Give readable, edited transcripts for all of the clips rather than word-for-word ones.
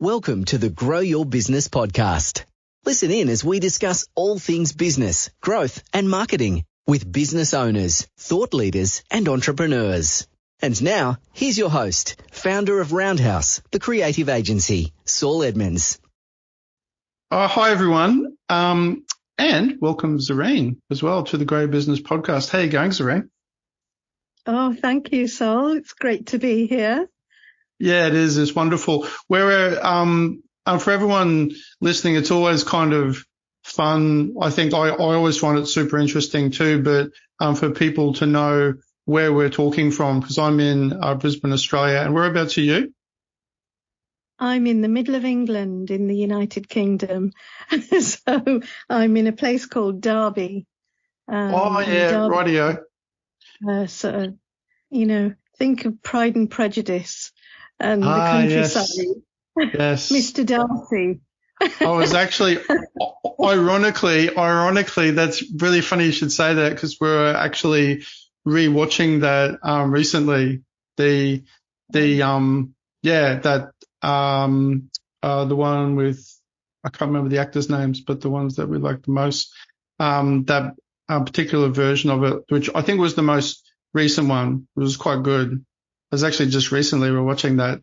Welcome to the Grow Your Business podcast. Listen in as we discuss all things business, growth and marketing with business owners, thought leaders and entrepreneurs. And now, here's your host, founder of Roundhouse, the creative agency, Saul Edmonds. Hi, everyone, and welcome, Zareen, as well, to the Grow Your Business podcast. How are you going, Zareen? Oh, thank you, Saul. It's great to be here. Yeah, it is. It's wonderful. For everyone listening, it's always kind of fun. I think I always find it super interesting too, but for people to know where we're talking from, because I'm in Brisbane, Australia. And whereabouts are you? I'm in the middle of England in the United Kingdom. So I'm in a place called Derby. Derby. Rightio. Think of Pride and Prejudice and the countryside. Yes. Mr. Darcy. I was actually, ironically, that's really funny you should say that, because we're actually rewatching that recently. The one with, I can't remember the actors' names, but the ones that we like the most. That particular version of it, which I think was the most recent one, was quite good. I was actually just recently watching that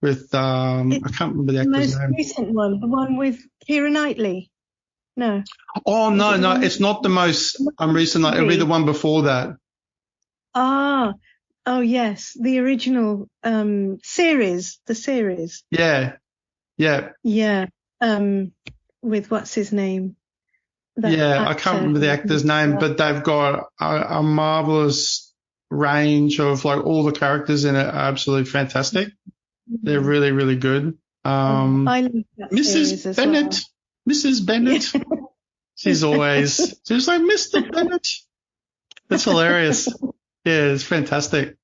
with I can't remember the actor's name. The most recent one, the one with Keira Knightley. No. Oh no, it's not the most recent. It'll be the one before that. Oh yes, the original series. The series. Yeah. With what's his name? I can't remember the actor's name, but they've got a marvelous range of, like, all the characters in it are absolutely fantastic. They're really, really good. I love that Mrs. Bennett. Well. Mrs. Bennett. Yeah. She's like, Mr. Bennett. That's hilarious. Yeah, it's fantastic.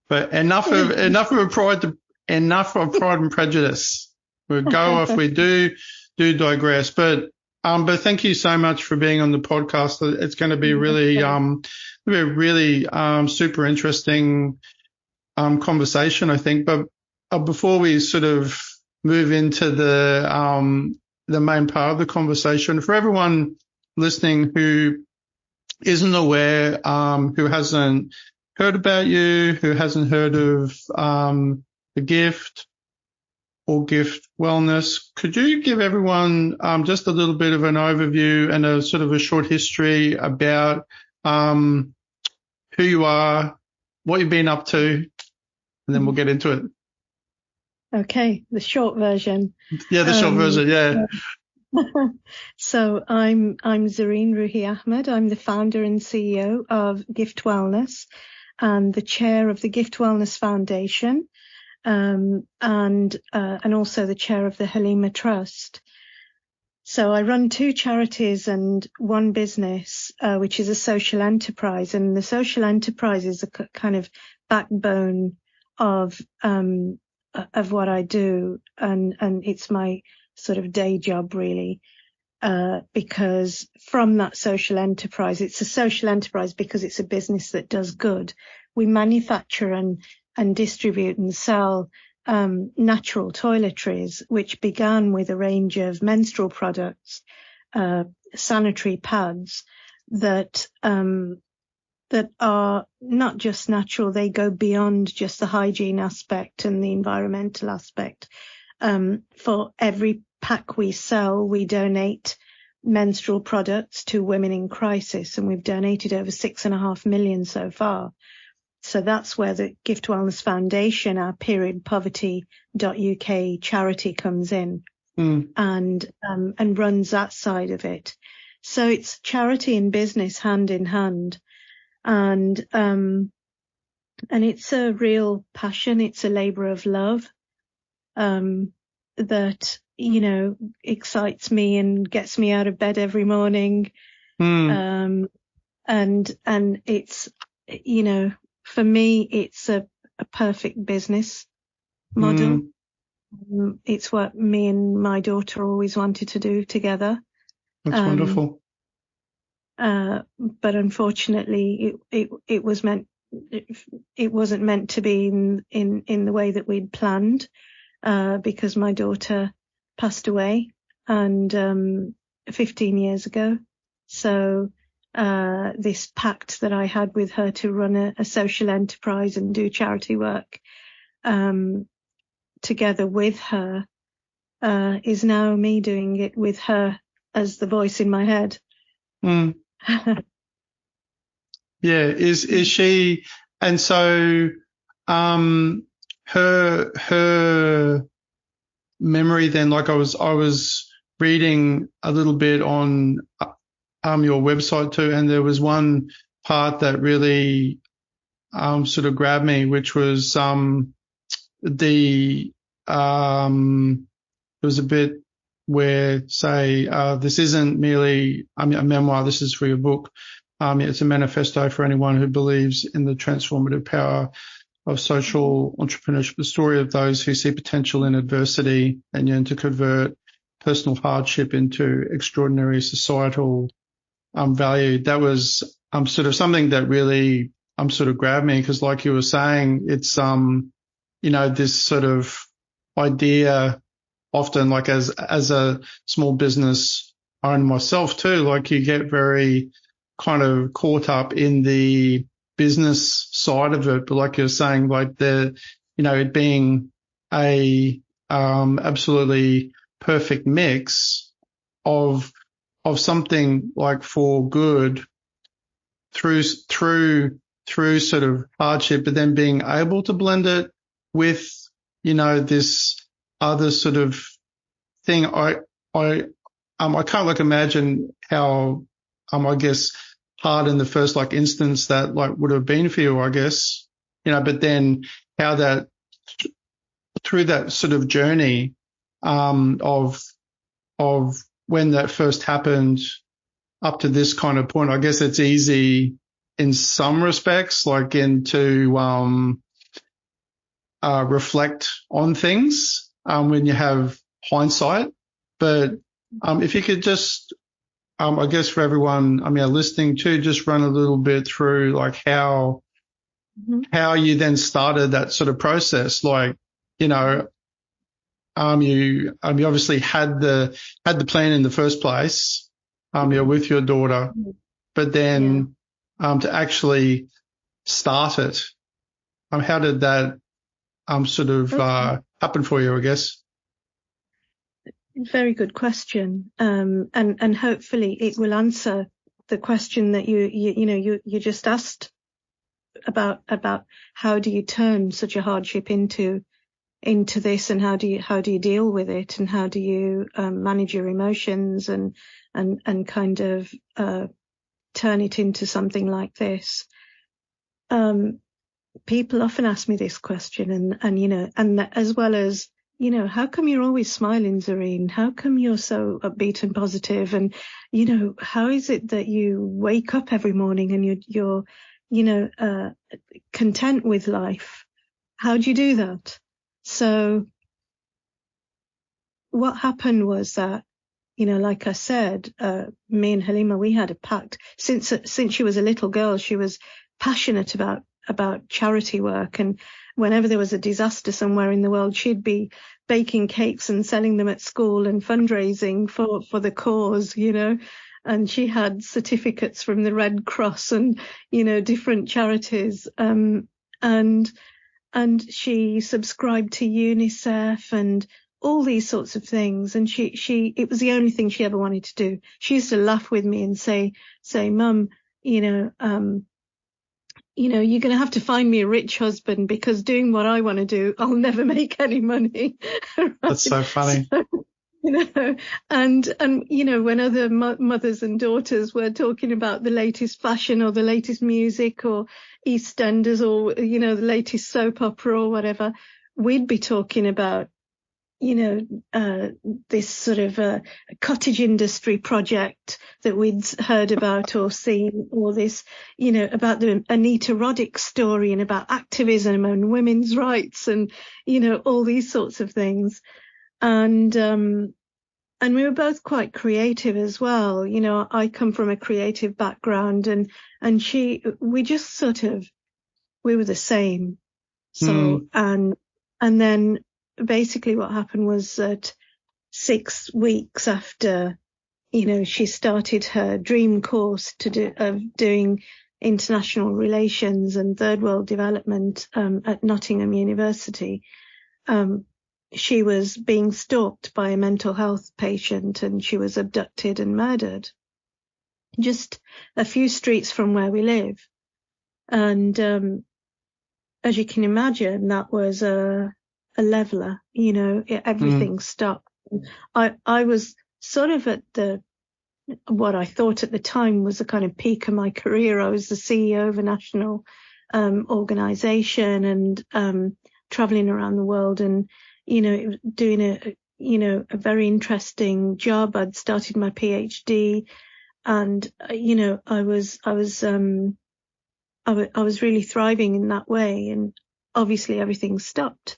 But enough of Pride and Prejudice. We'll go off. We do digress. But thank you so much for being on the podcast. It's going to be really super interesting conversation, I think. But before we sort of move into the main part of the conversation, for everyone listening who isn't aware, who hasn't heard about you, who hasn't heard of the Gift or Gift Wellness, could you give everyone just a little bit of an overview and a sort of a short history about who you are, what you've been up to, and then we'll get into it. Okay, the short version. Yeah, the short version, yeah. So I'm Zareen Ruhi Ahmed. I'm the founder and CEO of Gift Wellness and the chair of the Gift Wellness Foundation, and also the chair of the Halima Trust. So I run two charities and one business, which is a social enterprise, and the social enterprise is a kind of backbone of what I do, and it's my sort of day job, really, because from that social enterprise, it's a social enterprise because it's a business that does good. We manufacture and distribute and sell natural toiletries, which began with a range of menstrual products, sanitary pads that are not just natural, they go beyond just the hygiene aspect and the environmental aspect. For every pack we sell, we donate menstrual products to women in crisis, and we've donated over 6.5 million so far. So that's where the Gift Wellness Foundation, our periodpoverty.uk charity, comes in and runs that side of it. So it's charity and business hand in hand. And it's a real passion. It's a labor of love, that, excites me and gets me out of bed every morning. And it's, for me, it's a perfect business model. It's what me and my daughter always wanted to do together. That's wonderful. But unfortunately, it wasn't meant to be in the way that we'd planned. because my daughter passed away and 15 years ago. So this pact that I had with her to run a social enterprise and do charity work together with her is now me doing it with her as the voice in my head. Mm. Yeah, is she? And so, her memory then, like I was reading a little bit on your website too, and there was one part that really sort of grabbed me, which was there was a bit where, say, this isn't merely a memoir, this is for your book. It's a manifesto for anyone who believes in the transformative power of social entrepreneurship, the story of those who see potential in adversity and yearn to convert personal hardship into extraordinary societal value. That was sort of something that really sort of grabbed me, because like you were saying, it's this sort of idea often, like as a small business owner myself too, like you get very kind of caught up in the business side of it, but like you're saying, like it being a absolutely perfect mix of something like for good through sort of hardship, but then being able to blend it with this other sort of thing. I can't like imagine how I guess hard in the first like instance that like would have been for you, I guess, but then how that through that sort of journey of when that first happened up to this kind of point. I guess it's easy in some respects, like to reflect on things when you have hindsight. But if you could just, I guess for everyone, listening to, just run a little bit through like how you then started that sort of process. Like, you obviously had the plan in the first place, with your daughter, but then to actually start it, how did that sort of happen for you, I guess? Very good question, and hopefully it will answer the question that you just asked about how do you turn such a hardship into this, and how do you deal with it, and how do you manage your emotions and kind of turn it into something like this. People often ask me this question, and as well as, how come you're always smiling, Zareen? How come you're so upbeat and positive? And, how is it that you wake up every morning and you're content with life? How do you do that? So what happened was that, like I said, me and Halima, we had a pact. Since she was a little girl, she was passionate about charity work, and whenever there was a disaster somewhere in the world, she'd be baking cakes and selling them at school and fundraising for the cause, and she had certificates from the Red Cross and, different charities, and she subscribed to UNICEF and all these sorts of things. And it was the only thing she ever wanted to do. She used to laugh with me and say, Mum, you're going to have to find me a rich husband, because doing what I want to do, I'll never make any money. Right? That's so funny. So, and when other mothers and daughters were talking about the latest fashion or the latest music or EastEnders or, the latest soap opera or whatever, we'd be talking about, this sort of cottage industry project that we'd heard about or seen, or this, about the Anita Roddick story and about activism and women's rights and, all these sorts of things. And we were both quite creative as well. I come from a creative background, and we just sort of, we were the same. So, and then basically what happened was that 6 weeks after, she started her dream course of doing international relations and third world development at Nottingham University, she was being stalked by a mental health patient, and she was abducted and murdered just a few streets from where we live. And as you can imagine, that was a leveler. Everything stopped. I was sort of at what I thought at the time was the kind of peak of my career. I was the CEO of a national organization, and traveling around the world, and doing a very interesting job. I'd started my PhD, and I was really thriving in that way. And obviously everything stopped,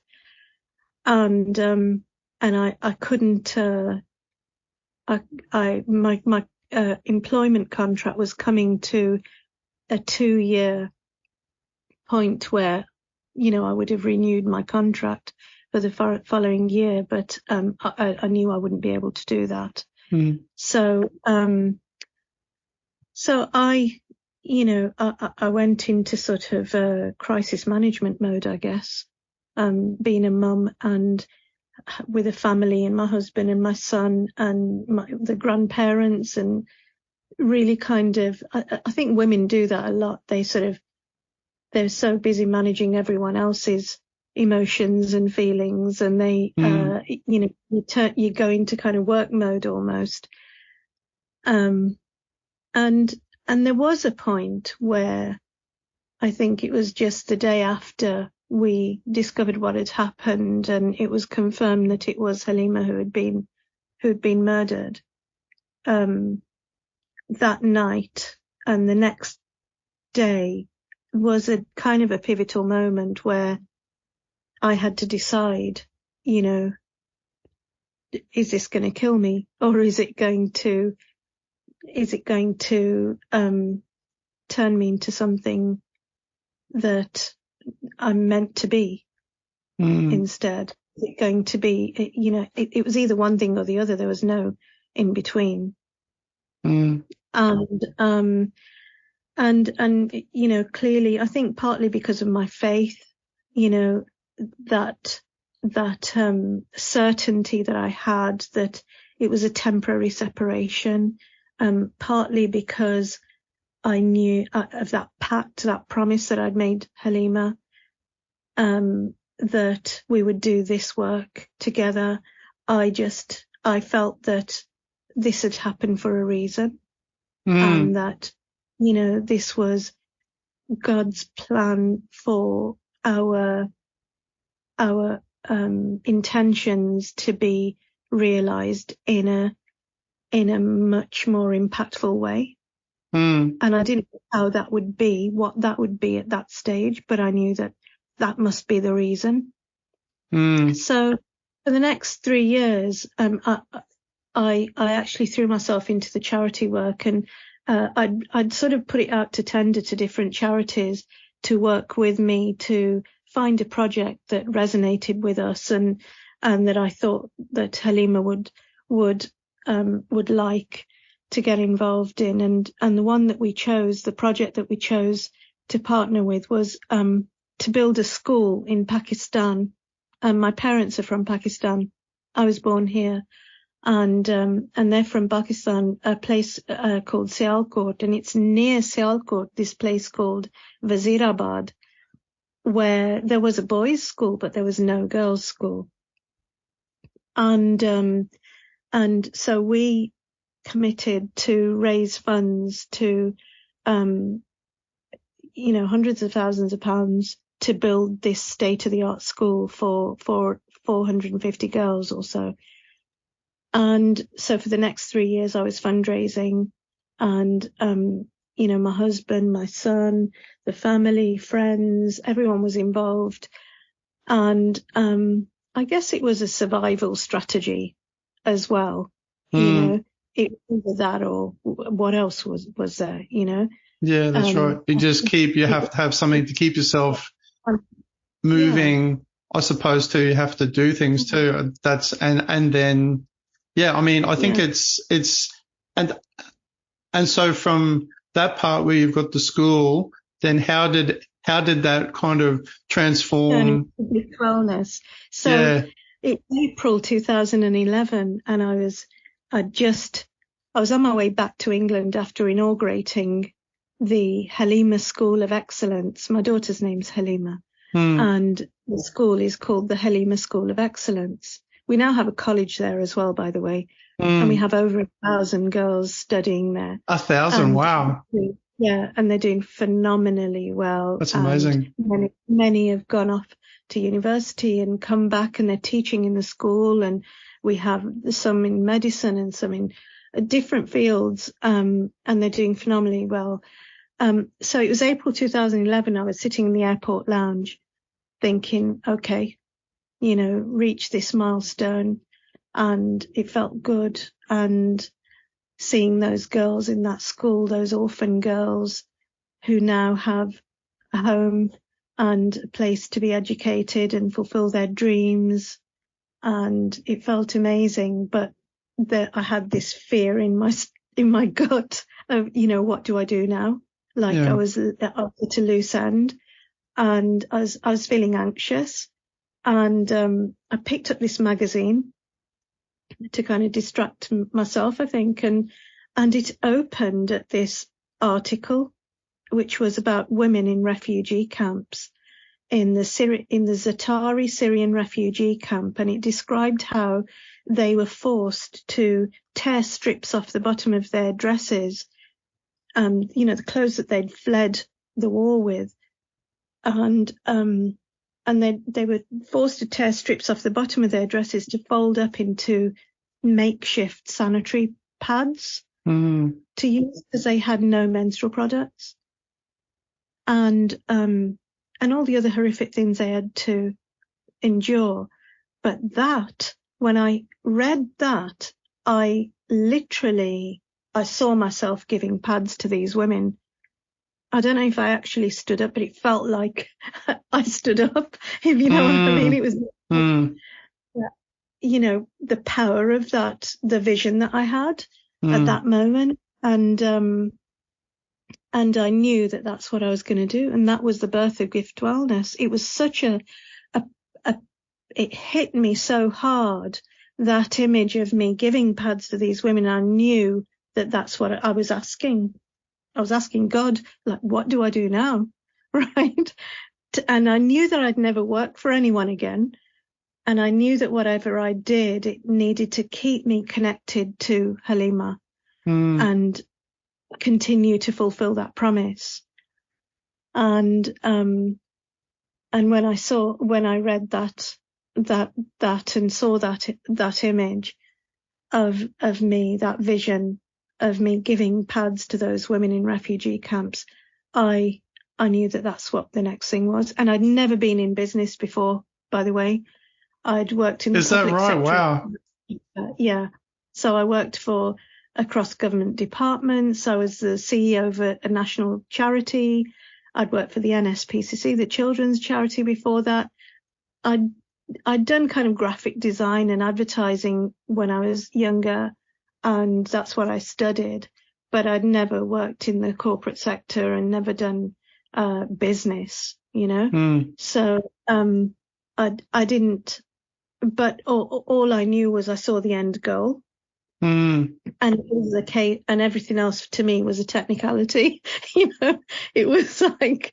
and I couldn't. My employment contract was coming to a 2-year point where, I would have renewed my contract for the following year, but I knew I wouldn't be able to do that. So I went into sort of crisis management mode, I guess, being a mum and with a family, and my husband and my son and the grandparents, and really kind of, I think women do that a lot. They're so busy managing everyone else's emotions and feelings, and they, you go into kind of work mode almost. And there was a point where I think it was just the day after we discovered what had happened, and it was confirmed that it was Halima who had been murdered, that night. And the next day was a kind of a pivotal moment where I had to decide, is this going to kill me, or is it going to turn me into something that I'm meant to be instead? Is it going to be, it was either one thing or the other. There was no in between. And clearly, I think partly because of my faith, that certainty that I had that it was a temporary separation, partly because I knew of that pact, that promise that I'd made Halima, that we would do this work together. I felt that this had happened for a reason, and that, this was God's plan for our intentions to be realized in a much more impactful way. And I didn't know how that would be, what that would be at that stage, but I knew that must be the reason. So for the next 3 years, I actually threw myself into the charity work, and I'd sort of put it out to tender to different charities to work with me to find a project that resonated with us, and that I thought that Halima would like to get involved in. And the one that we chose, the project that we chose to partner with, was to build a school in Pakistan. My parents are from Pakistan. I was born here. And they're from Pakistan, a place called Sialkot, and it's near Sialkot, this place called Wazirabad, where there was a boys' school, but there was no girls' school. And so we committed to raise funds to, hundreds of thousands of pounds to build this state-of-the-art school for 450 girls or so. And so for the next 3 years, I was fundraising, and, my husband, my son, the family, friends, everyone was involved. And I guess it was a survival strategy as well. It was that, or what else was there, Yeah, that's right. You have to have something to keep yourself moving I suppose too, you have to do things too. And then, yeah, I mean, I think and so from that part where you've got the school, then how did that kind of transform? Wellness. So Yeah. it's April 2011, and I was on my way back to England after inaugurating the Halima School of Excellence. My daughter's name's Halima, and the school is called the Halima School of Excellence. We now have a college there as well, by the way, and we have over 1,000 girls studying there. 1,000, wow. Yeah, and they're doing phenomenally well. That's amazing. Many have gone off to university and come back, and they're teaching in the school, and we have some in medicine and some in different fields, and they're doing phenomenally well. So it was April 2011. I was sitting in the airport lounge thinking, okay, reach this milestone, and it felt good. And seeing those girls in that school, those orphan girls who now have a home and a place to be educated and fulfill their dreams. And it felt amazing, but I had this fear in my gut of, what do I do now? Like I was at a loose end, and I was feeling anxious, and I picked up this magazine to kind of distract myself, I think, and it opened at this article, which was about women in refugee camps in the Zatari Syrian refugee camp, and it described how they were forced to tear strips off the bottom of their dresses, the clothes that they'd fled the war with, and they were forced to tear strips off the bottom of their dresses to fold up into makeshift sanitary pads to use, because they had no menstrual products, and all the other horrific things they had to endure. But when I read that, I saw myself giving pads to these women. I don't know if I actually stood up, but it felt like I stood up, if you know what I mean. It was, the power of that, the vision that I had at that moment. And I knew that that's what I was going to do. And that was the birth of Gift Wellness. It was such it hit me so hard, that image of me giving pads to these women. I knew that that's what I was asking. I was asking God, like, what do I do now? Right. And I knew that I'd never work for anyone again. And I knew that whatever I did, it needed to keep me connected to Halima and continue to fulfill that promise. And when I read that and saw that image of me, that vision of me giving pads to those women in refugee camps, I knew that that's what the next thing was. And I'd never been in business before, by the way. I'd worked in the public sector. Is that right? Wow. Yeah. So I worked across government departments. I was the CEO of a national charity. I'd worked for the NSPCC, the children's charity, before that. I'd done kind of graphic design and advertising when I was younger, and that's what I studied. But I'd never worked in the corporate sector and never done business, So I didn't. But all I knew was I saw the end goal, and it was a case, and everything else to me was a technicality. It was like,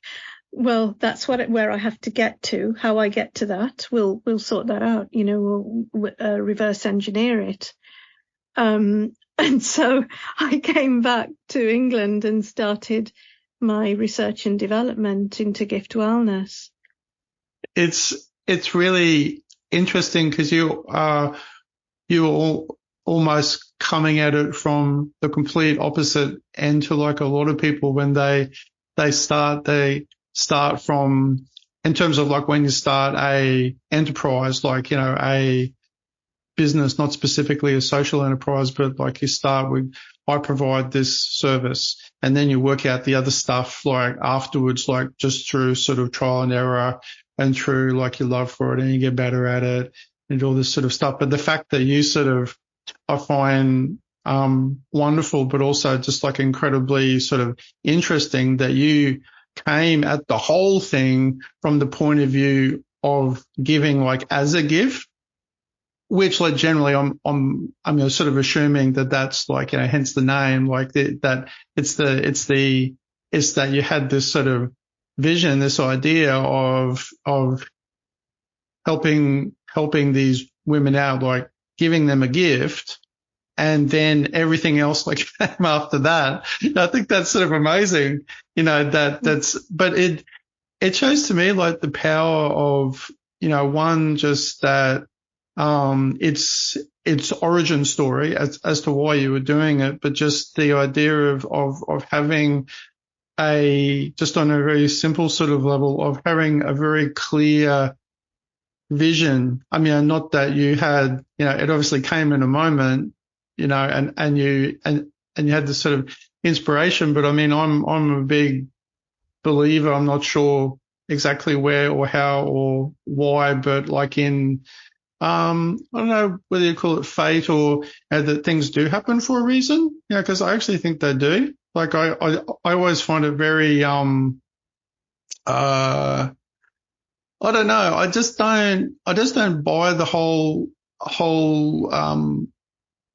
well, that's where I have to get to. How I get to that, we'll sort that out. We'll reverse engineer it. And so I came back to England and started my research and development into Gift Wellness. It's really interesting, because you are almost coming at it from the complete opposite end to, like, a lot of people when they start from, in terms of, like, when you start a enterprise, like, a business, not specifically a social enterprise, but like you start with, I provide this service, and then you work out the other stuff, like, afterwards, like, just through sort of trial and error and through like your love for it, and you get better at it and all this sort of stuff. But the fact that you sort of, I find wonderful, but also just like incredibly sort of interesting that you came at the whole thing from the point of view of giving like as a gift, which like generally I'm sort of assuming that that's like, hence the name, like that it's that you had this sort of vision, this idea of helping these women out, like giving them a gift, and then everything else like came after that. I think that's sort of amazing, but it shows to me like the power of, one, just that, its origin story as to why you were doing it, but just the idea of having just on a very simple sort of level of having a very clear vision. I mean, not that you had, it obviously came in a moment, and you had this sort of inspiration, but I mean, I'm a big believer. I'm not sure exactly where or how or why, but like in, I don't know whether you call it fate or that things do happen for a reason, because I actually think they do. Like I always find it very, I don't know. I just don't buy the whole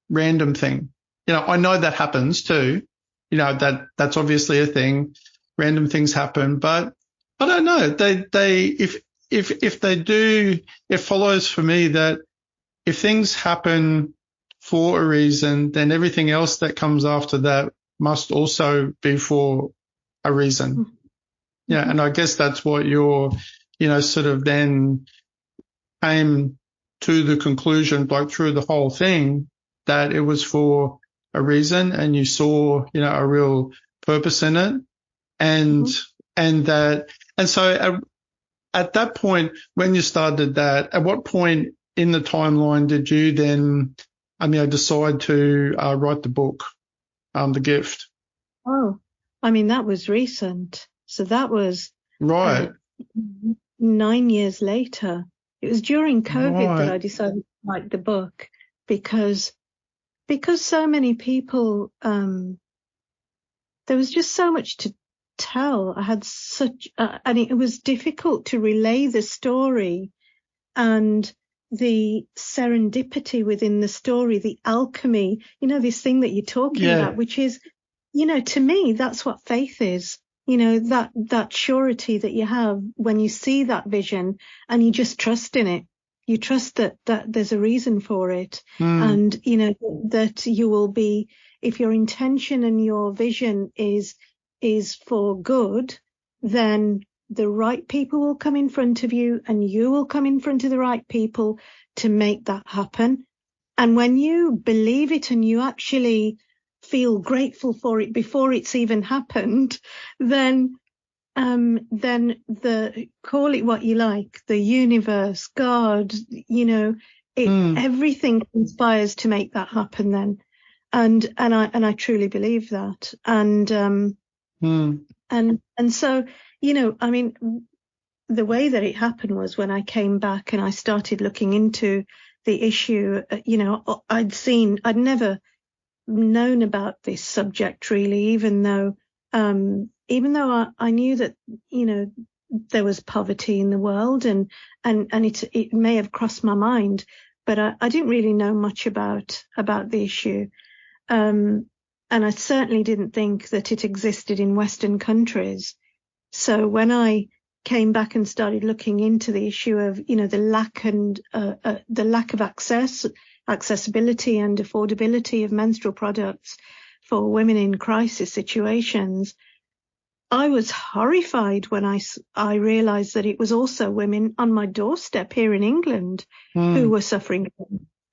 random thing. I know that happens too. That's obviously a thing. Random things happen, but I don't know. If they do, it follows for me that if things happen for a reason, then everything else that comes after that must also be for a reason. Mm-hmm. Yeah. And I guess that's what you're, sort of then came to the conclusion, like through the whole thing, that it was for a reason, and you saw, a real purpose in it. And, mm-hmm. So at that point, when you started that, at what point in the timeline did you then, decide to write the book, The Gift? Oh, that was recent. So that was right. 9 years later. It was during COVID that I decided to write the book because so many people, there was just so much to tell. I had and it was difficult to relay the story and the serendipity within the story, the alchemy, this thing that you're talking about, which is, to me, that's what faith is. That surety that you have when you see that vision and you just trust in it. You trust that there's a reason for it. And, that you will be, if your intention and your vision is for good, then the right people will come in front of you and you will come in front of the right people to make that happen. And when you believe it and you actually feel grateful for it before it's even happened, then the, call it what you like, the universe, God, everything conspires to make that happen then. And I truly believe that. And so, the way that it happened was when I came back and I started looking into the issue, I'd never known about this subject really, even though I knew that, there was poverty in the world and it may have crossed my mind, but I didn't really know much about the issue. And I certainly didn't think that it existed in Western countries. So when I came back and started looking into the issue of, the lack of accessibility and affordability of menstrual products for women in crisis situations, I was horrified when I realized that it was also women on my doorstep here in England who were suffering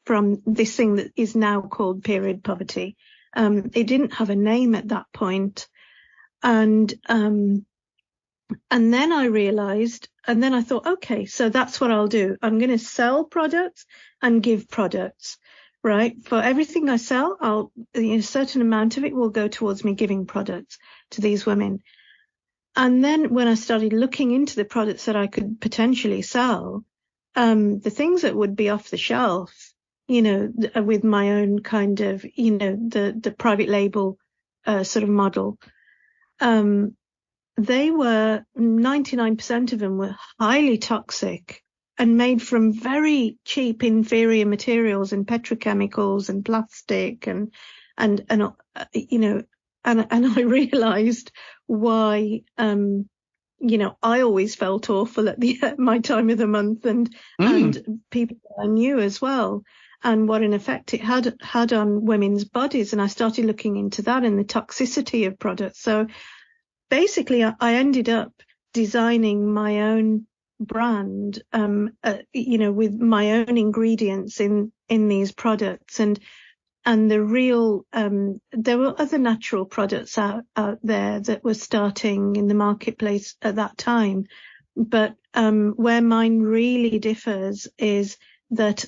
from this thing that is now called period poverty. It didn't have a name at that point. And then I realized, and then I thought, okay, so that's what I'll do. I'm going to sell products and give products, right? For everything I sell, a certain amount of it will go towards me giving products to these women. And then when I started looking into the products that I could potentially sell, the things that would be off the shelf, with my own kind of, the private label sort of model, they were 99% of them were highly toxic and made from very cheap, inferior materials and petrochemicals and plastic and I realized why, I always felt awful at my time of the month and people I knew as well, and what an effect it had on women's bodies. And I started looking into that and the toxicity of products. So basically I ended up designing my own brand, with my own ingredients in these products. And the real, there were other natural products out there that were starting in the marketplace at that time. But where mine really differs is that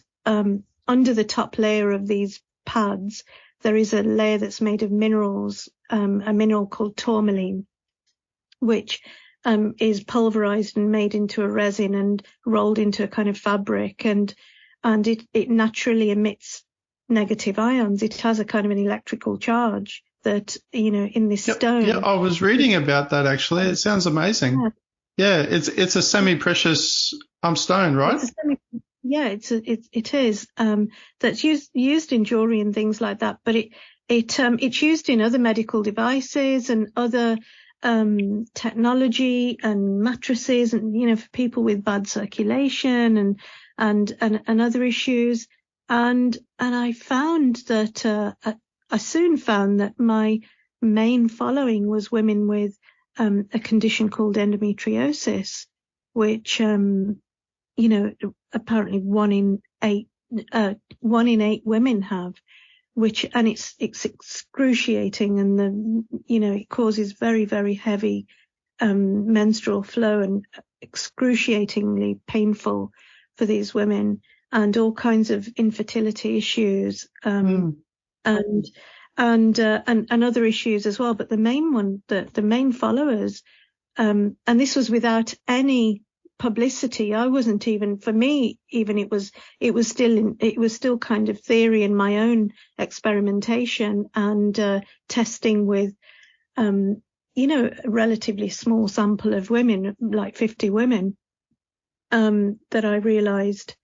under the top layer of these pads, there is a layer that's made of minerals, a mineral called tourmaline, which is pulverized and made into a resin and rolled into a kind of fabric. And it naturally emits negative ions. It has a kind of an electrical charge that, in this stone. Yeah, I was reading about that actually. It sounds amazing. Yeah, it's a semi-precious stone, right? It is. That's used in jewelry and things like that. But it's used in other medical devices and other technology and mattresses, and for people with bad circulation and other issues. And I found that I soon found that my main following was women with a condition called endometriosis, which apparently 1 in 8 women have, and it's excruciating, and it causes very, very heavy menstrual flow and excruciatingly painful for these women, and all kinds of infertility issues, and other issues as well. But the main one, the main followers, and this was without any publicity. I wasn't even, for me, even it was still kind of theory in my own experimentation and testing with, a relatively small sample of women, like 50 women, that I realized,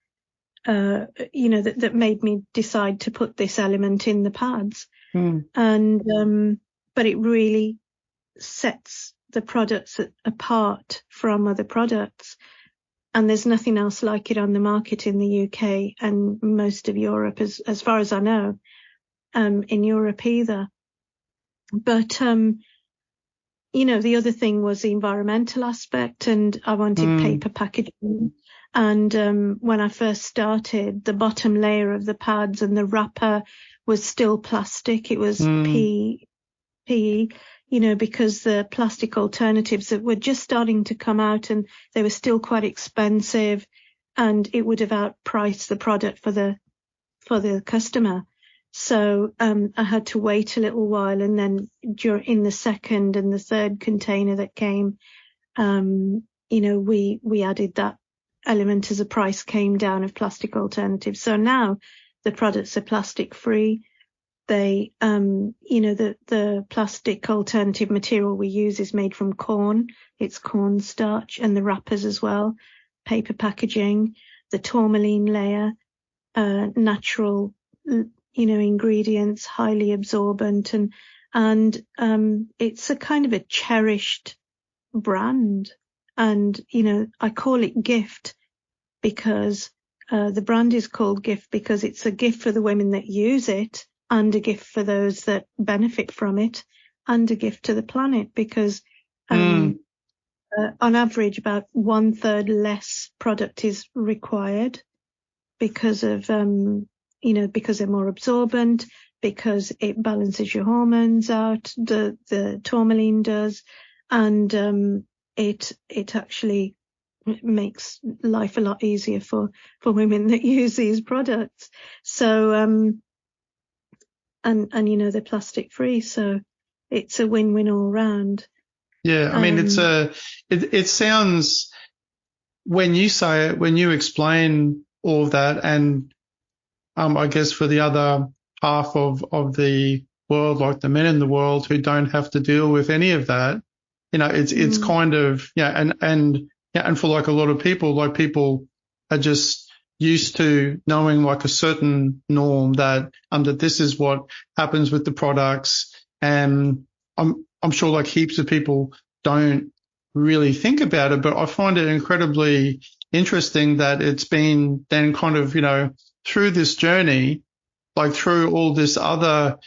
that made me decide to put this element in the pads. And, but it really sets the products apart from other products. And there's nothing else like it on the market in the UK and most of Europe, as far as I know, in Europe either. But, the other thing was the environmental aspect, and I wanted paper packaging. And when I first started, the bottom layer of the pads and the wrapper was still plastic. It was PE, because the plastic alternatives that were just starting to come out, and they were still quite expensive, and it would have outpriced the product for the customer. So I had to wait a little while, and then in the second and the third container that came, we added that element as the price came down of plastic alternatives. So now the products are plastic free. They, the plastic alternative material we use is made from corn. It's corn starch, and the wrappers as well, paper packaging, the tourmaline layer, natural, ingredients, highly absorbent, and it's a kind of a cherished brand. And, I call it gift because the brand is called gift because it's a gift for the women that use it, and a gift for those that benefit from it, and a gift to the planet, because on average about 1/3 less product is required because of because they're more absorbent, because it balances your hormones out, the tourmaline does, and it actually makes life a lot easier for women that use these products. So and they're plastic free, so it's a win-win all round. Yeah. I mean, it sounds, when you say it, when you explain all of that, and I guess for the other half of the world, like the men in the world who don't have to deal with any of that, it's kind of, and for like a lot of people, like people are just used to knowing like a certain norm that this is what happens with the products. And I'm sure like heaps of people don't really think about it, but I find it incredibly interesting that it's been then kind of, through this journey, like through all this other,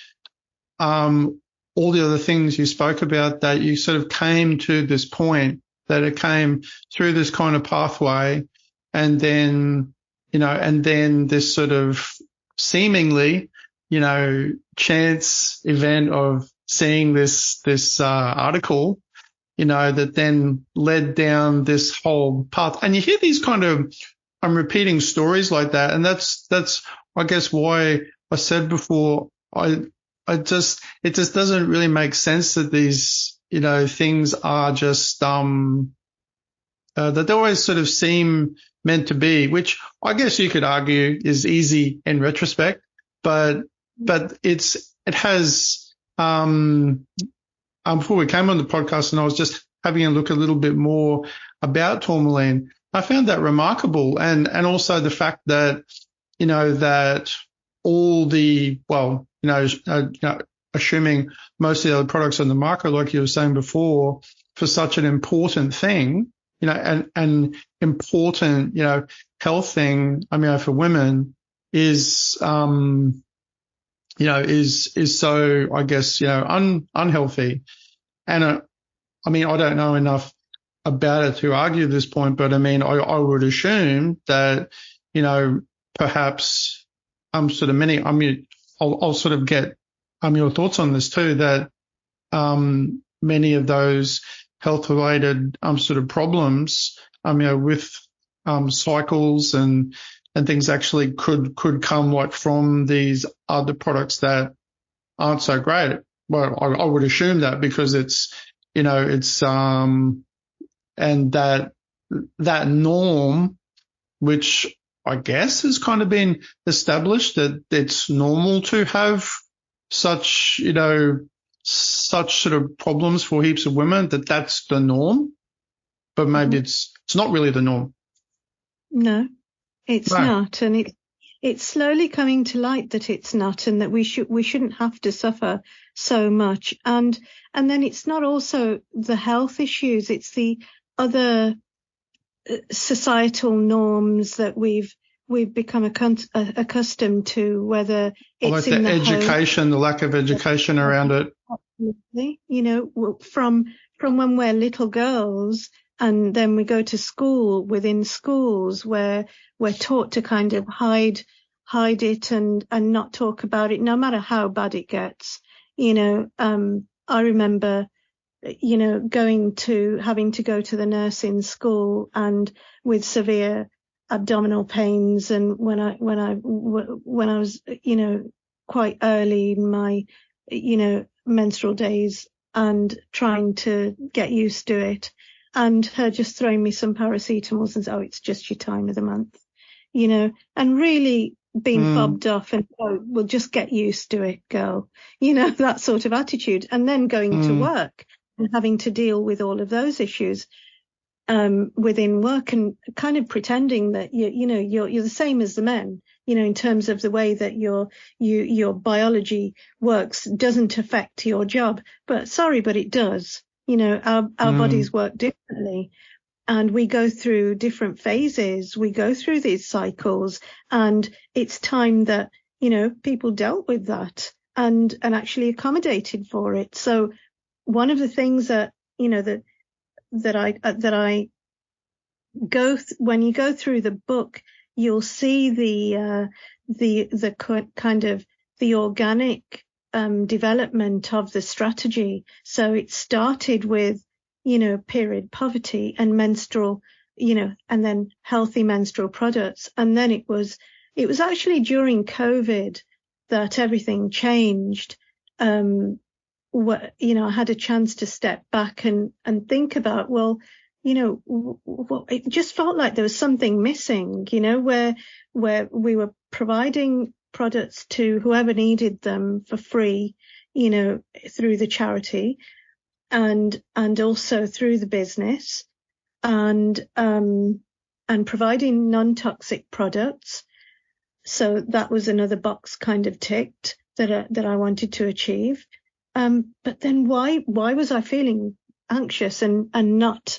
all the other things you spoke about, that you sort of came to this point, that it came through this kind of pathway, and then, and then this sort of seemingly, chance event of seeing this article, that then led down this whole path. And you hear these kind of, I'm repeating stories like that. And that's, I guess, why I said before, it just doesn't really make sense that these, things are just, that they always sort of seem meant to be, which I guess you could argue is easy in retrospect, but it has, before we came on the podcast and I was just having a look a little bit more about tourmaline, I found that remarkable. And also the fact that, that all the, assuming most of the other products on the market, like you were saying before, for such an important thing, and important, health thing, for women is, is so, I guess, unhealthy. And I don't know enough about it to argue this point, but I would assume that, perhaps, sort of many, I'll sort of get, your thoughts on this too, that, many of those health related, sort of problems, with, cycles and things actually could come like from these other products that aren't so great. Well, I would assume that, because it's, and that norm, which I guess has kind of been established, that it's normal to have such, such sort of problems for heaps of women, that's the norm, but maybe it's not really the norm. No, it's not. And it's slowly coming to light that it's not, and that we shouldn't have to suffer so much. And then it's not also the health issues, it's the other societal norms that we've become accustomed to, whether it's like in the education, home, the lack of education around it. Absolutely. From when we're little girls, and then we go to school, within schools where we're taught to kind of hide it and not talk about it, no matter how bad it gets. I remember, having to go to the nursing school, and with severe abdominal pains, and when I was, quite early in my, menstrual days, and trying to get used to it, and her just throwing me some paracetamol and say, oh, it's just your time of the month, and really being fobbed off, and, oh, we'll just get used to it, girl, that sort of attitude. And then going to work and having to deal with all of those issues within work, and kind of pretending that you're the same as the men, in terms of the way that your biology works doesn't affect your job. But it does. Our bodies work differently, and we go through different phases. We go through these cycles, and it's time that, people dealt with that and actually accommodated for it. So one of the things that, that I go when you go through the book, you'll see the kind of the organic development of the strategy. So it started with, period poverty and menstrual, and then healthy menstrual products. And then it was actually during COVID that everything changed, I had a chance to step back and think about, well, it just felt like there was something missing, where we were providing products to whoever needed them for free, through the charity and also through the business, and providing non-toxic products. So that was another box kind of ticked that I wanted to achieve. But then why was I feeling anxious and not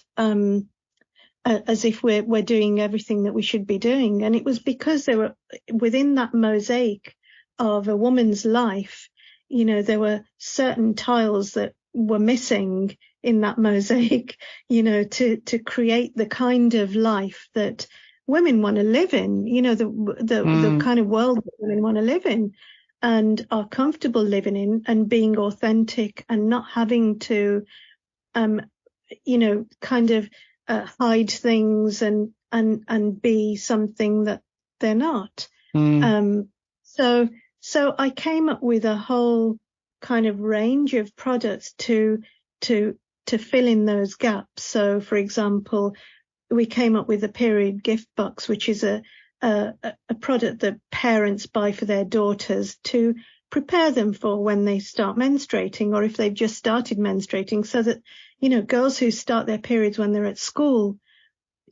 as if we're doing everything that we should be doing? And it was because there were, within that mosaic of a woman's life, there were certain tiles that were missing in that mosaic, to create the kind of life that women want to live in, the kind of world that women want to live in and are comfortable living in, and being authentic and not having to, kind of hide things and be something that they're not. So I came up with a whole kind of range of products to fill in those gaps. So, for example, we came up with a period gift box, which is a product that parents buy for their daughters to prepare them for when they start menstruating, or if they've just started menstruating, so that, girls who start their periods when they're at school,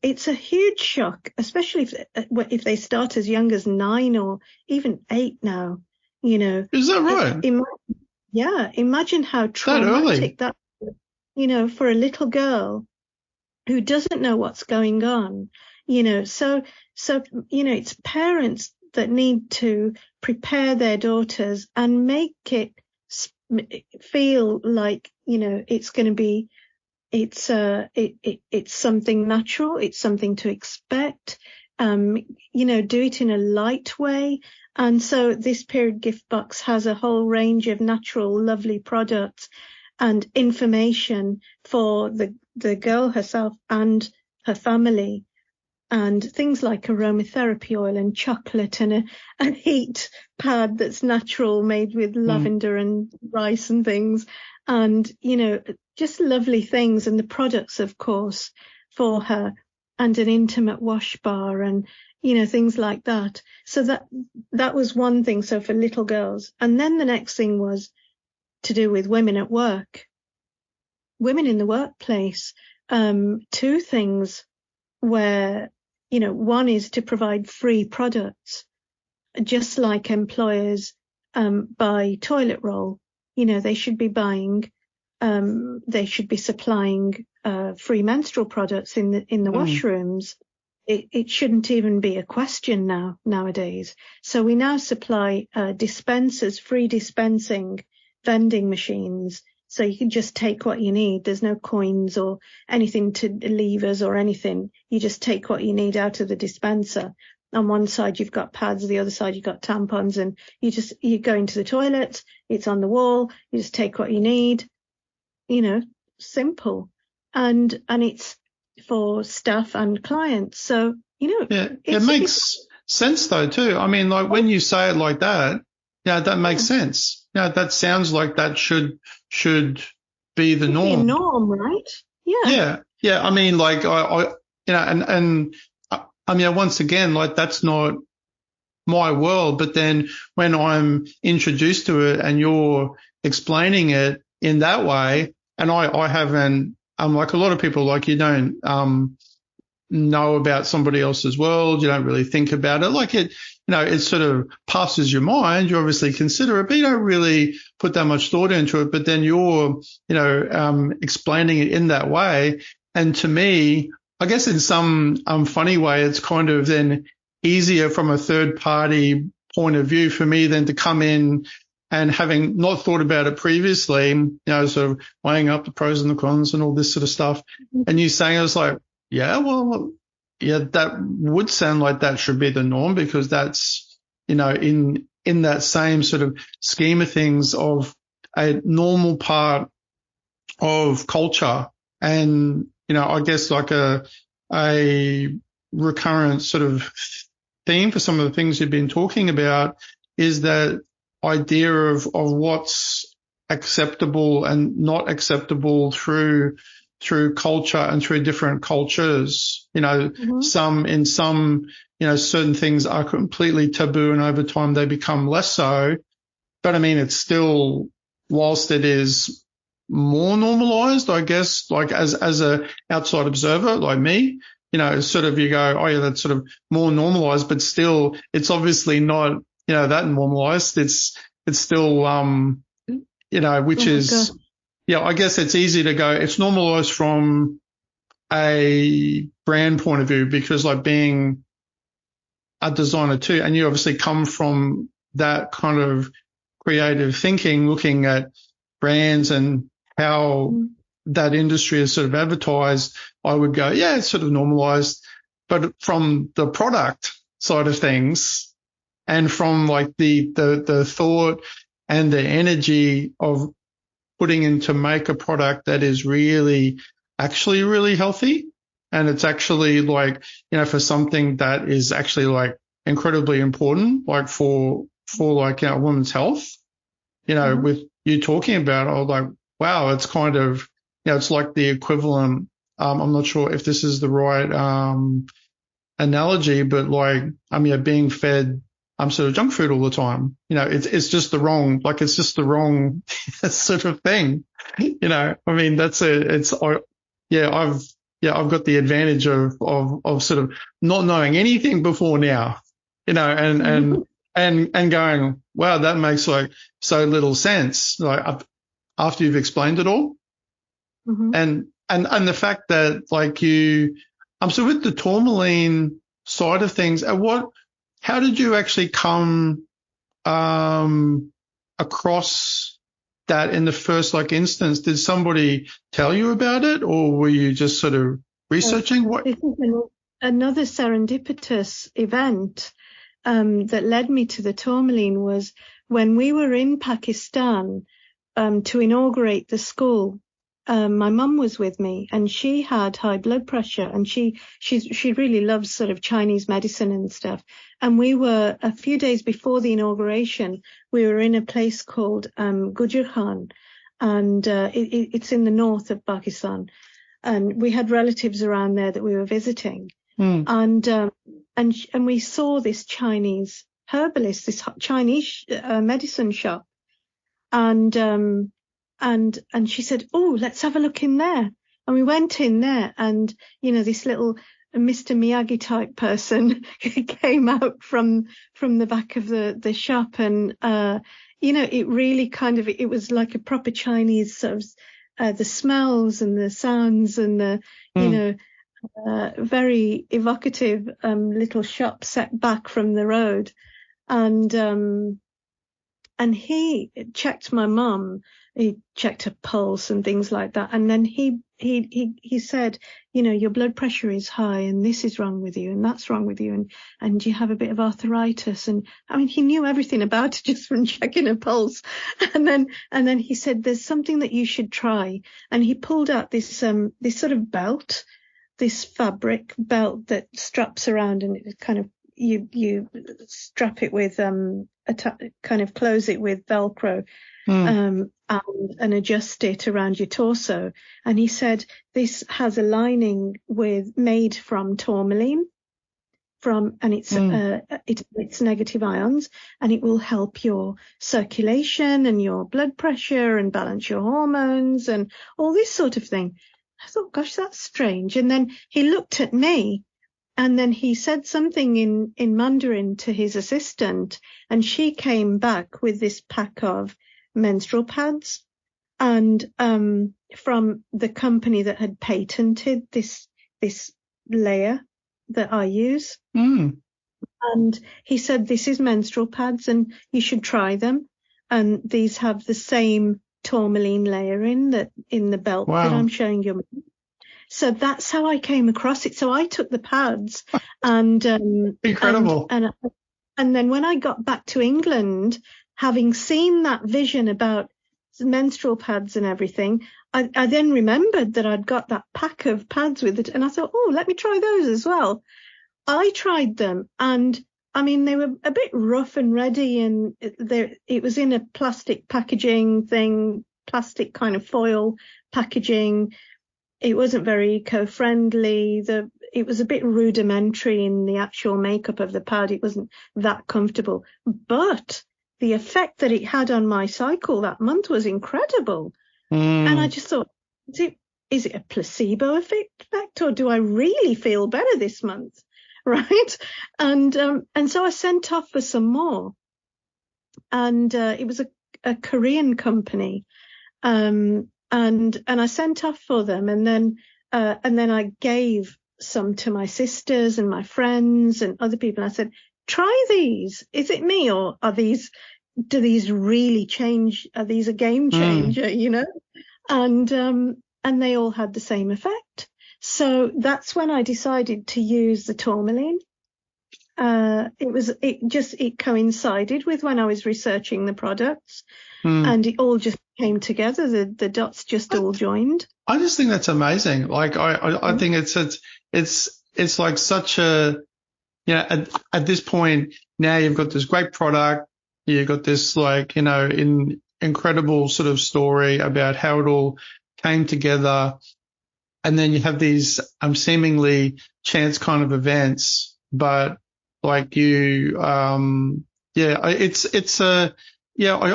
it's a huge shock, especially if they start as young as 9 or even 8 now, Is that right? Imagine how traumatic that is, for a little girl who doesn't know what's going on, so it's parents that need to prepare their daughters and make it feel like, it's going to be, it's something natural, it's something to expect, do it in a light way. And so this period gift box has a whole range of natural, lovely products and information for the girl herself and her family, and things like aromatherapy oil and chocolate and a heat pad that's natural, made with lavender and rice and things, and, just lovely things. And the products, of course, for her, and an intimate wash bar and, things like that. So that was one thing. So for little girls. And then the next thing was to do with women at work, women in the workplace. 2 things where, one is to provide free products, just like employers buy toilet roll. They should be buying, they should be supplying free menstrual products in the washrooms. It shouldn't even be a question nowadays. So we now supply dispensers, free dispensing vending machines. So you can just take what you need. There's no coins or anything to levers or anything. You just take what you need out of the dispenser. On one side, you've got pads. The other side, you've got tampons, and you go into the toilet. It's on the wall. You just take what you need, simple. And it's for staff and clients. So, it makes sense though too. I mean, like when you say it like that, that makes sense. That sounds like that should be the norm. Be a norm, right? Yeah. Yeah. I mean, like I mean, once again, like that's not my world. But then when I'm introduced to it and you're explaining it in that way, and I haven't, like a lot of people, like you don't know about somebody else's world. You don't really think about it. Like it sort of passes your mind. You obviously consider it, but you don't really put that much thought into it. But then you're, explaining it in that way. And to me, I guess in some funny way, it's kind of then easier from a third party point of view for me than to come in and having not thought about it previously, sort of weighing up the pros and the cons and all this sort of stuff. And you saying, I was like, that would sound like that should be the norm, because that's, in that same sort of scheme of things of a normal part of culture. And, I guess like a recurrent sort of theme for some of the things you've been talking about is that idea of what's acceptable and not acceptable through culture and through different cultures. Some, certain things are completely taboo, and over time they become less so. But I mean, it's still, whilst it is more normalized, I guess, like as a outside observer like me, sort of you go, oh yeah, that's sort of more normalized, but still it's obviously not, that normalized. It's still, which is, I guess it's easy to go, it's normalized from a brand point of view, because like being a designer too, and you obviously come from that kind of creative thinking, looking at brands and how that industry is sort of advertised, I would go, yeah, it's sort of normalized. But from the product side of things, and from like the thought and the energy of putting in to make a product that is really actually really healthy, and it's actually like, for something that is actually like incredibly important, like for like, women's health, with you talking about it, I was like, wow, it's kind of, it's like the equivalent. I'm not sure if this is the right analogy, but like, being fed sort of junk food all the time. It's just the wrong, like it's just the wrong sort of thing. I've got the advantage of sort of not knowing anything before now, and going, wow, that makes like so little sense. Like after you've explained it all, and the fact that like so with the tourmaline side of things, how did you actually come across that in the first like instance? Did somebody tell you about it, or were you just sort of researching? What? This is another serendipitous event that led me to the tourmaline was when we were in Pakistan to inaugurate the school. My mum was with me, and she had high blood pressure, and she really loves sort of Chinese medicine and stuff. And we were, a few days before the inauguration, we were in a place called Gujranwala, and it's in the north of Pakistan. And we had relatives around there that we were visiting. And we saw this Chinese herbalist, this Chinese medicine shop. And she said, oh, let's have a look in there. And we went in there, and, this little Mr. Miyagi type person came out from the back of the shop. And, it really it was like a proper Chinese sort of, the smells and the sounds and the, very evocative, little shop set back from the road. And he checked my mum. He checked her pulse and things like that. And then he said, your blood pressure is high, and this is wrong with you, and that's wrong with you, and you have a bit of arthritis. And he knew everything about it just from checking her pulse. And then he said, there's something that you should try. And he pulled out this sort of belt, this fabric belt that straps around, and it kind of, you strap it with, kind of close it with Velcro. And adjust it around your torso. And he said, this has a lining made from tourmaline, and it's negative ions, and it will help your circulation and your blood pressure and balance your hormones and all this sort of thing. I thought, gosh, that's strange. And then he looked at me, and then he said something in Mandarin to his assistant, and she came back with this pack of menstrual pads, and from the company that had patented this layer that I use. And he said, this is menstrual pads, and you should try them. And these have the same tourmaline layer in the belt that I'm showing you. So that's how I came across it. So I took the pads and incredible. And then when I got back to England, having seen that vision about menstrual pads and everything, I then remembered that I'd got that pack of pads with it, and I thought, oh, let me try those as well. I tried them, and they were a bit rough and ready, and it was in a plastic packaging thing, plastic kind of foil packaging. It wasn't very eco-friendly. It was a bit rudimentary in the actual makeup of the pad. It wasn't that comfortable, but the effect that it had on my cycle that month was incredible. And I just thought, is it a placebo effect, or do I really feel better this month? Right. And so I sent off for some more, and it was a Korean company. And I sent off for them, and then I gave some to my sisters and my friends and other people. I said, try these. Is it me, or do these really change? Are these a game changer, And they all had the same effect. So that's when I decided to use the tourmaline. It coincided with when I was researching the products, and it all just came together. The dots just all joined. I just think that's amazing. Like I think it's like such a, at this point now you've got this great product, you've got this incredible sort of story about how it all came together, and then you have these seemingly chance kind of events, but like you, I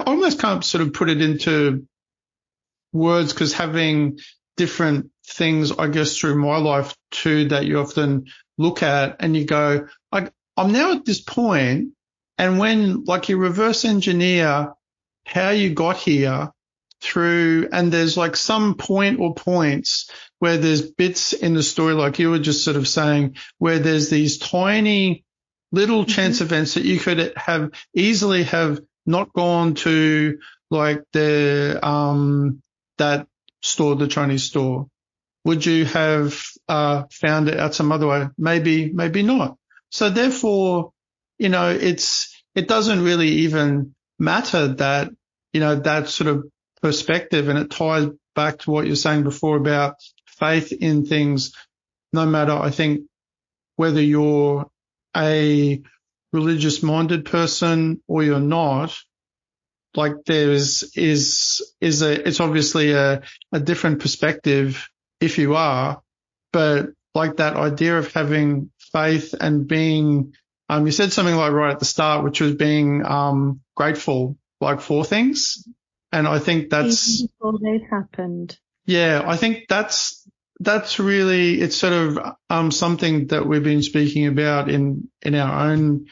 almost can't sort of put it into words, because having different things, I guess, through my life too, that you often look at and you go, I'm now at this point, and when like you reverse engineer how you got here through, and there's like some point or points where there's bits in the story, like you were just sort of saying, where there's these tiny little chance events that you could have easily have not gone to, like the that store, the Chinese store. Would you have found it out some other way? Maybe not. So therefore, it doesn't really even matter that, that sort of perspective, and it ties back to what you're saying before about faith in things, no matter, I think, whether you're a religious minded person or you're not. Like it's obviously a different perspective if you are, but like that idea of having faith and being, you said something like right at the start, which was being grateful, like for things. And I think that's before they've happened. Yeah, I think that's really, it's sort of something that we've been speaking about in our own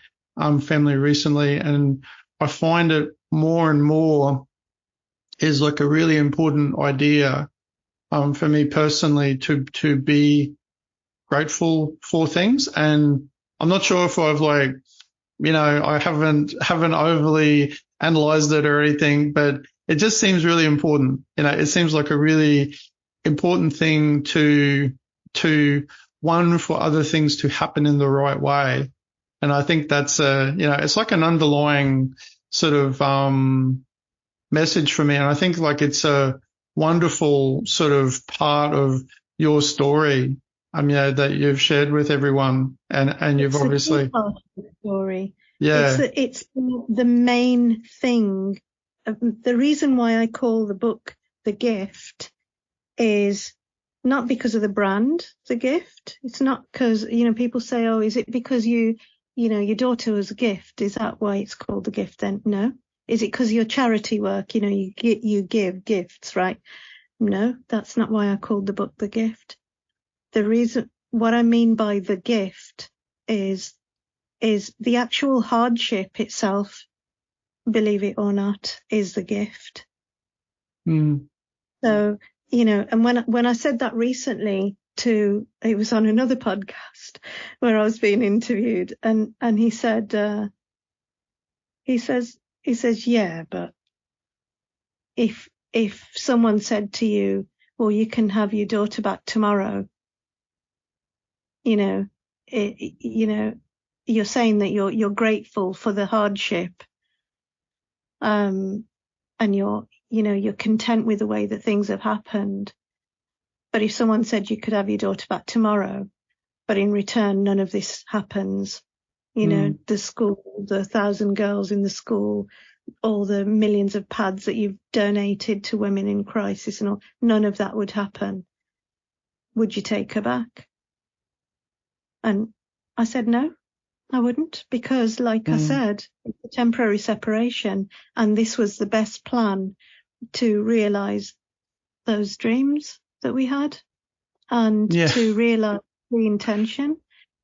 family recently, and I find it more and more is like a really important idea for me personally to be grateful for things. And I'm not sure if I've I haven't overly analyzed it or anything, but it just seems really important. It seems like a really important thing to one, for other things to happen in the right way. And I think that's it's like an underlying sort of message for me. And I think like it's a wonderful sort of part of your story, that you've shared with everyone, and you've obviously part of the story. Yeah, it's the main thing. The reason why I call the book The Gift is not because of the brand, The Gift. It's not because, people say, oh, is it because your daughter was a gift? Is that why it's called The Gift then? No. Is it because your charity work, you give gifts, right? No, that's not why I called the book The Gift. The reason, what I mean by the gift is the actual hardship itself, believe it or not, is the gift. So, and when I said that recently it was on another podcast where I was being interviewed, and he said, he says, yeah, but if someone said to you, well, you can have your daughter back tomorrow, you're saying that you're grateful for the hardship, and you're content with the way that things have happened. But if someone said you could have your daughter back tomorrow, but in return none of this happens, You know, the school, the 1,000 girls in the school, all the millions of pads that you've donated to women in crisis and all, none of that would happen. Would you take her back? And I said, no, I wouldn't, because like I said, it's a temporary separation, and this was the best plan to realise those dreams that we had, and to realise the intention.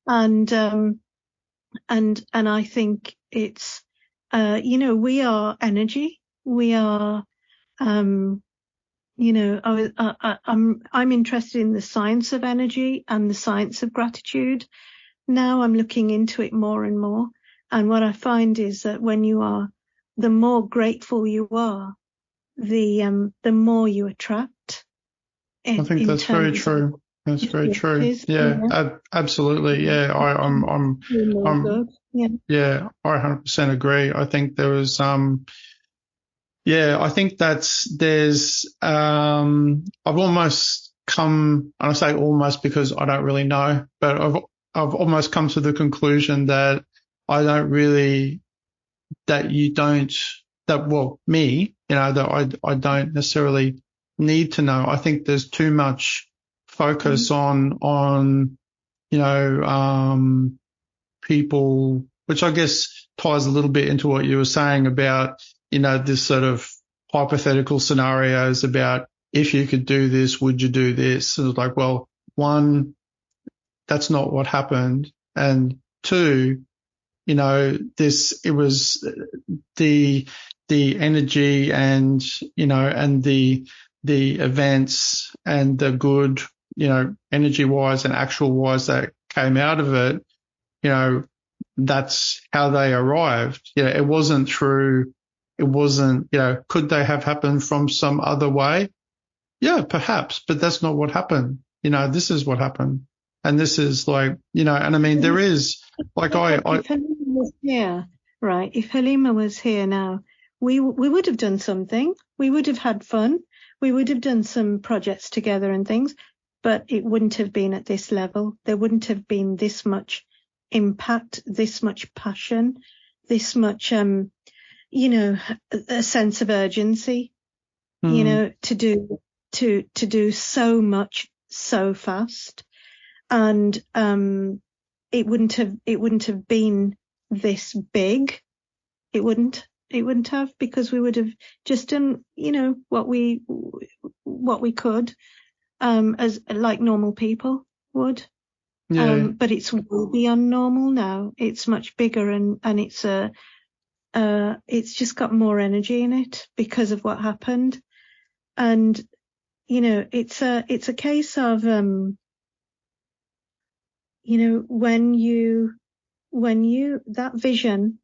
And I think it's, you know, we are energy. We are, you know, I'm interested in the science of energy and the science of gratitude. Now I'm looking into it more and more. And what I find is that when you are, the more grateful you are, the more you attract. I think that's very true. That's very true. Yeah, absolutely. Yeah, I'm yeah, I 100% agree. I think there was, I think I've almost come, and I say almost because I don't really know, but I've almost come to the conclusion that me, you know, that I don't necessarily need to know. I think there's too much focus on, you know, people, which I guess ties a little bit into what you were saying about, you know, this sort of hypothetical scenarios about if you could do this, would you do this? And it's like, well, one, that's not what happened. And two, you know, it was the energy and, you know, and the events and the good, you know, energy wise and actual wise that came out of it, you know, that's how they arrived. You know, it wasn't, you know, could they have happened from some other way? Yeah, perhaps, but that's not what happened. You know, this is what happened. And this is like, you know, and I mean, there is like if Halima was here, right? If Halima was here now, we would have done something. We would have had fun. We would have done some projects together and things, but it wouldn't have been at this level. There wouldn't have been this much impact, this much passion, this much, you know, a sense of urgency, you know, to do so much so fast. And it wouldn't have been this big. It wouldn't have, because we would have just done, you know, what we could, as like normal people would. But it's way beyond normal now. It's much bigger, and it's just got more energy in it because of what happened. And, you know, it's a case of, you know, when you, that vision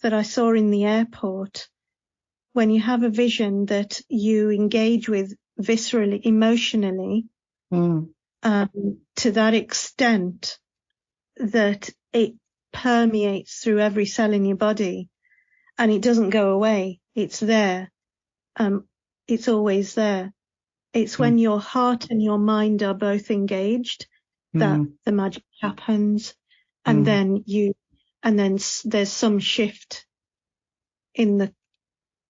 that I saw in the airport, when you have a vision that you engage with viscerally, emotionally, to that extent that it permeates through every cell in your body and it doesn't go away. It's there. It's always there. It's when your heart and your mind are both engaged that the magic happens. And then there's some shift in the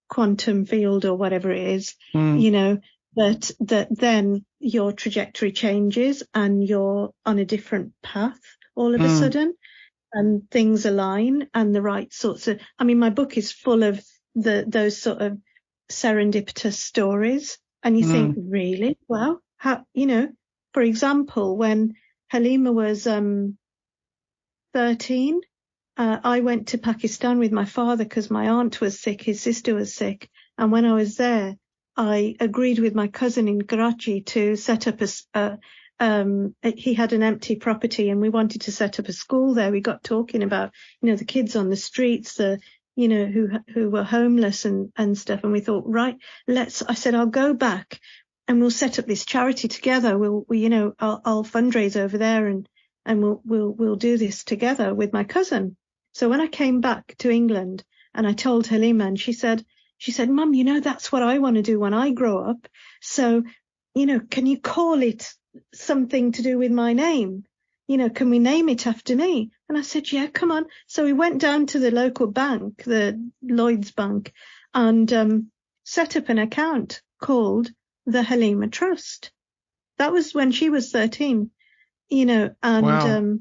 quantum field or whatever it is, you know, that then your trajectory changes and you're on a different path all of a sudden, and things align and the right sorts of, I mean, my book is full of those sort of serendipitous stories, and you think, really? Well, how, you know, for example, when Halima was 13, I went to Pakistan with my father because my aunt was sick, his sister was sick. And when I was there, I agreed with my cousin in Karachi to set up he had an empty property and we wanted to set up a school there. We got talking about, you know, the kids on the streets, you know, who were homeless and stuff. And we thought, right, I said, I'll go back and we'll set up this charity together. You know, I'll fundraise over there and we'll do this together with my cousin. So when I came back to England and I told Halima, and she said, Mum, you know, that's what I want to do when I grow up. So, you know, can you call it something to do with my name? You know, can we name it after me? And I said, yeah, come on. So we went down to the local bank, the Lloyd's Bank, and set up an account called the Halima Trust. That was when she was 13, and, Wow.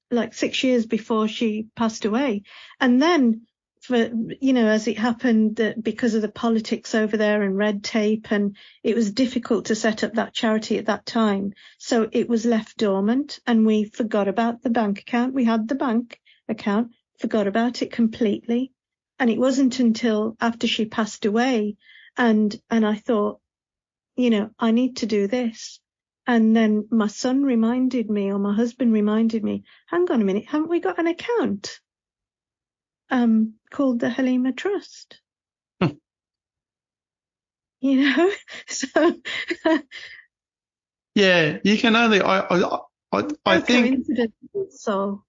Like 6 years before she passed away. And then as it happened that because of the politics over there and red tape, and it was difficult to set up that charity at that time. So it was left dormant and we forgot about the bank account. We had the bank account, forgot about it completely. And it wasn't until after she passed away and I thought, I need to do this. And then my son reminded me, or my husband reminded me, hang on a minute, haven't we got an account called the Halima Trust? So Yeah, you can only, I think, coincidence, Saul.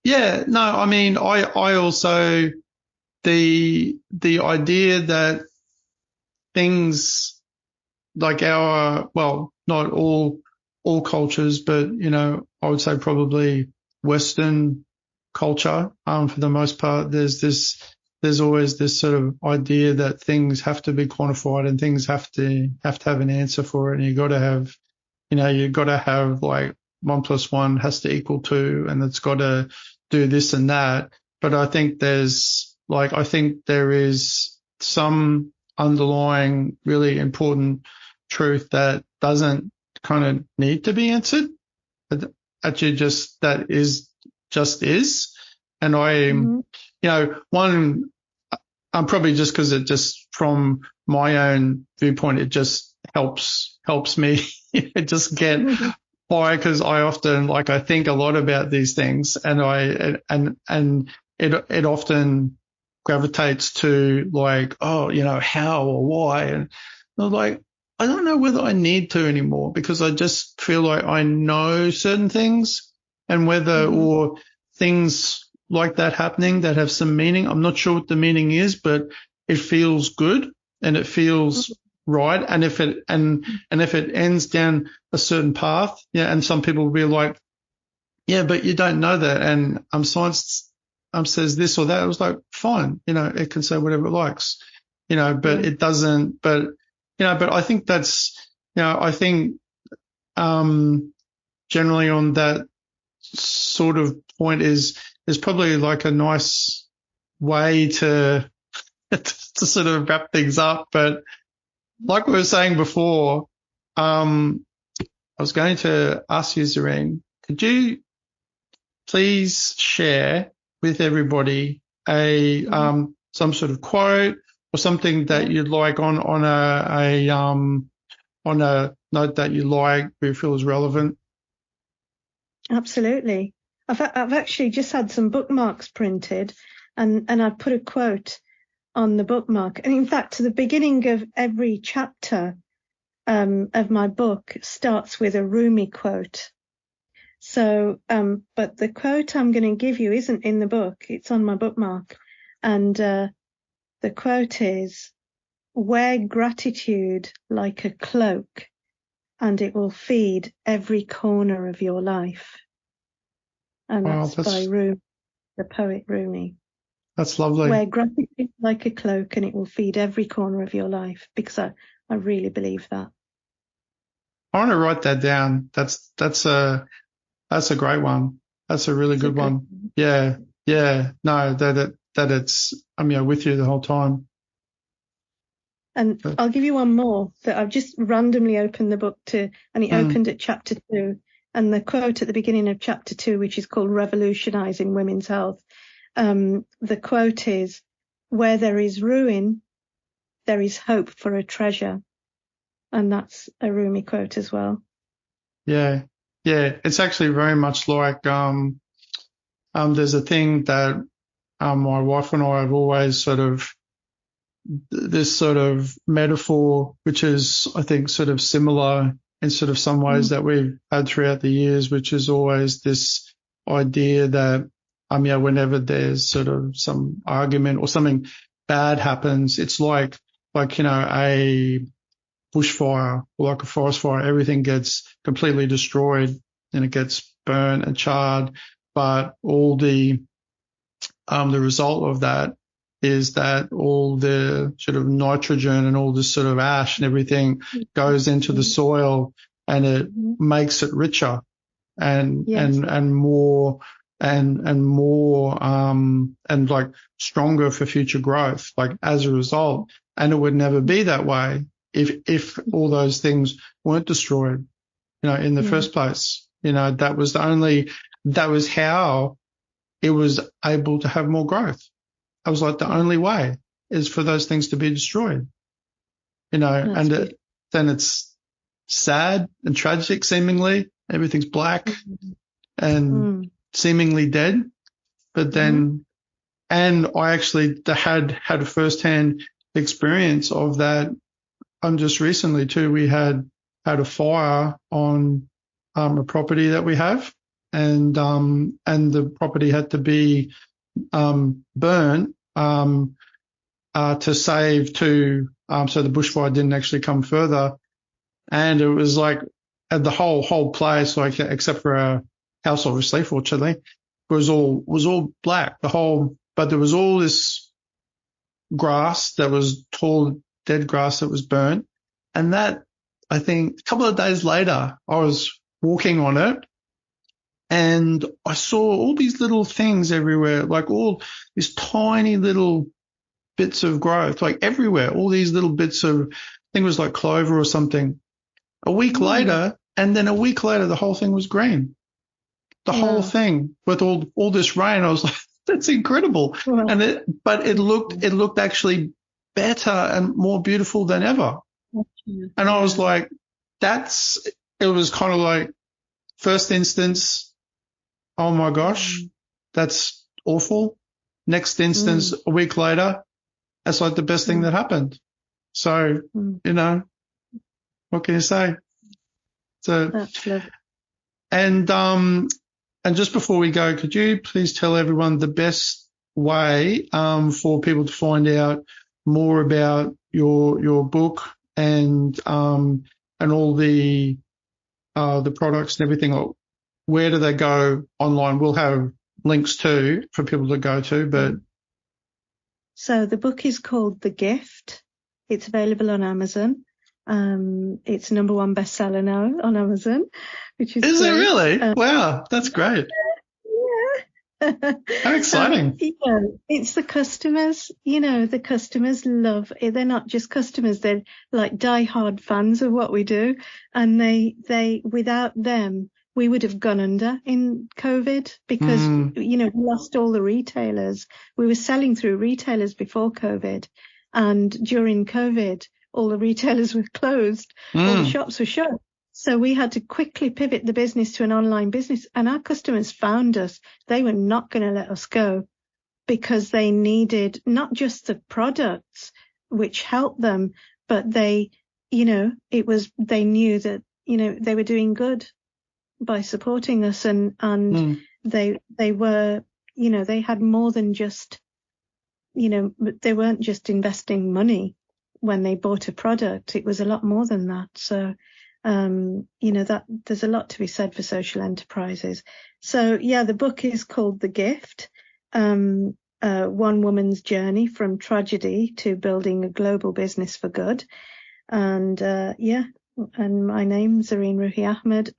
yeah, no, I mean, I also, the idea that things like well, not all cultures, but, I would say probably Western culture, for the most part, there's always this sort of idea that things have to be quantified and things have to have an answer for it. And you've got to have like 1 + 1 has to equal 2 and it's got to do this and that. But I think there is some underlying really important truth that doesn't kind of need to be answered. But actually that is. And one, I'm probably just because it just from my own viewpoint, it just helps me just get by, because I often I think a lot about these things and it often gravitates to how or why. And I'm like, I don't know whether I need to anymore, because I just feel like I know certain things, and whether or things like that happening that have some meaning. I'm not sure what the meaning is, but it feels good and it feels right. And if it ends down a certain path, and some people will be like, yeah, but you don't know that, and science says this or that. I was like, fine, it can say whatever it likes, but it doesn't. But I think that's, I think generally on that sort of point is probably like a nice way to sort of wrap things up. But like we were saying before, I was going to ask you, Zareen, could you please share with everybody some sort of quote or something that you'd like on a note that you like, where you feel is relevant? Absolutely. I've actually just had some bookmarks printed, and I've put a quote on the bookmark. And in fact, the beginning of every chapter of my book starts with a Rumi quote. So, but the quote I'm going to give you isn't in the book. It's on my bookmark. And the quote is, "Wear gratitude like a cloak, and it will feed every corner of your life." And that's by Rumi, the poet Rumi. That's lovely. Wear gratitude like a cloak and it will feed every corner of your life, because I really believe that. I want to write that down. That's a great one. That's a really good one. Yeah. No, that it's, I'm with you the whole time. And I'll give you one more that I've just randomly opened the book to, and it opened at chapter 2. And the quote at the beginning of chapter 2, which is called Revolutionizing Women's Health, the quote is, "Where there is ruin, there is hope for a treasure." And that's a Rumi quote as well. Yeah. It's actually very much like, there's a thing that my wife and I have always sort of, this sort of metaphor, which is, I think, sort of similar in sort of some ways that we've had throughout the years, which is always this idea that, whenever there's sort of some argument or something bad happens, it's like, a bushfire or like a forest fire, everything gets completely destroyed and it gets burnt and charred, but all the result of that is that all the sort of nitrogen and all this sort of ash and everything goes into the soil, and it makes it richer and more and like stronger for future growth, like as a result. And it would never be that way if all those things weren't destroyed, in the first place. That was how it was able to have more growth. I was like, the only way is for those things to be destroyed, and then it's sad and tragic, seemingly. Everything's black and seemingly dead. But then, and I actually had a first-hand experience of that. Just recently too, we had a fire on a property that we have, and the property had to be burnt to save so the bushfire didn't actually come further. And it was like the whole place, like except for our house, obviously, fortunately, was all black. But there was all this grass that was tall, dead grass that was burnt. And that, I think, a couple of days later, I was walking on it, and I saw all these little things everywhere, like all these tiny little bits of growth, like everywhere, all these little bits of, I think it was like clover or something. A week later, the whole thing was green. The whole thing with all this rain. I was like, that's incredible. Wow. But it looked actually better and more beautiful than ever. And I was like, it was kind of like, first instance, oh my gosh, that's awful. Next instance, a week later, that's like the best thing that happened. So, what can you say? So, that's lovely. And just before we go, could you please tell everyone the best way for people to find out more about your book and all the products and everything? Where do they go online? We'll have links too for people to go to, but. So the book is called The Gift. It's available on Amazon. It's #1 bestseller now on Amazon, which is great. It really? Wow, that's great. Yeah. How exciting. It's the customers, the customers love it. They're not just customers, they're like diehard fans of what we do. And they without them, we would have gone under in COVID because, we lost all the retailers. We were selling through retailers before COVID, and during COVID, all the retailers were closed, all the shops were shut. So we had to quickly pivot the business to an online business, and our customers found us. They were not going to let us go because they needed not just the products which helped them, but they knew that, they were doing good by supporting us, and they were, they had more than just, they weren't just investing money when they bought a product. It was a lot more than that. So, that there's a lot to be said for social enterprises. So the book is called The Gift, One Woman's Journey from Tragedy to Building a Global Business for Good. And, and my name's Zareen Ruhi Ahmed.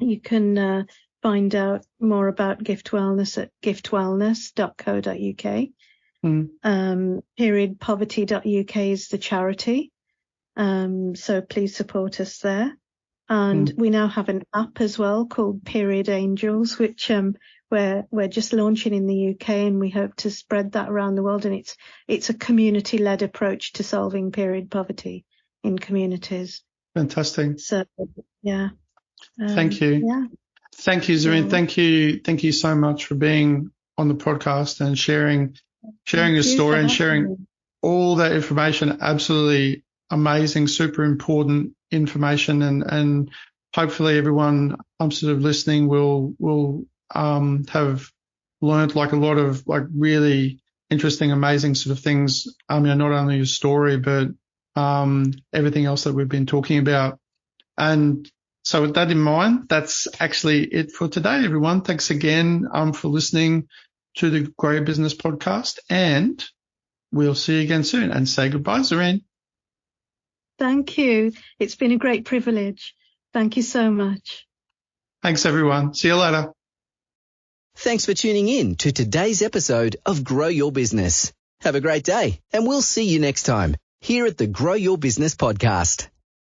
You can find out more about Gift Wellness at giftwellness.co.uk. Periodpoverty.uk is the charity. So please support us there. And we now have an app as well called Period Angels, which we're just launching in the UK, and we hope to spread that around the world. And it's a community-led approach to solving period poverty in communities. Fantastic. So, yeah. Thank you. Yeah. Thank you, Zareen. Thank you so much for being on the podcast and sharing your story and sharing all that information. Absolutely amazing, super important information, and hopefully everyone sort of listening will have learned like a lot of like really interesting, amazing sort of things. Not only your story, but everything else that we've been talking about. And So with that in mind, that's actually it for today, everyone. Thanks again for listening to the Grow Your Business podcast, and we'll see you again soon. And say goodbye, Zareen. Thank you. It's been a great privilege. Thank you so much. Thanks, everyone. See you later. Thanks for tuning in to today's episode of Grow Your Business. Have a great day, and we'll see you next time here at the Grow Your Business podcast.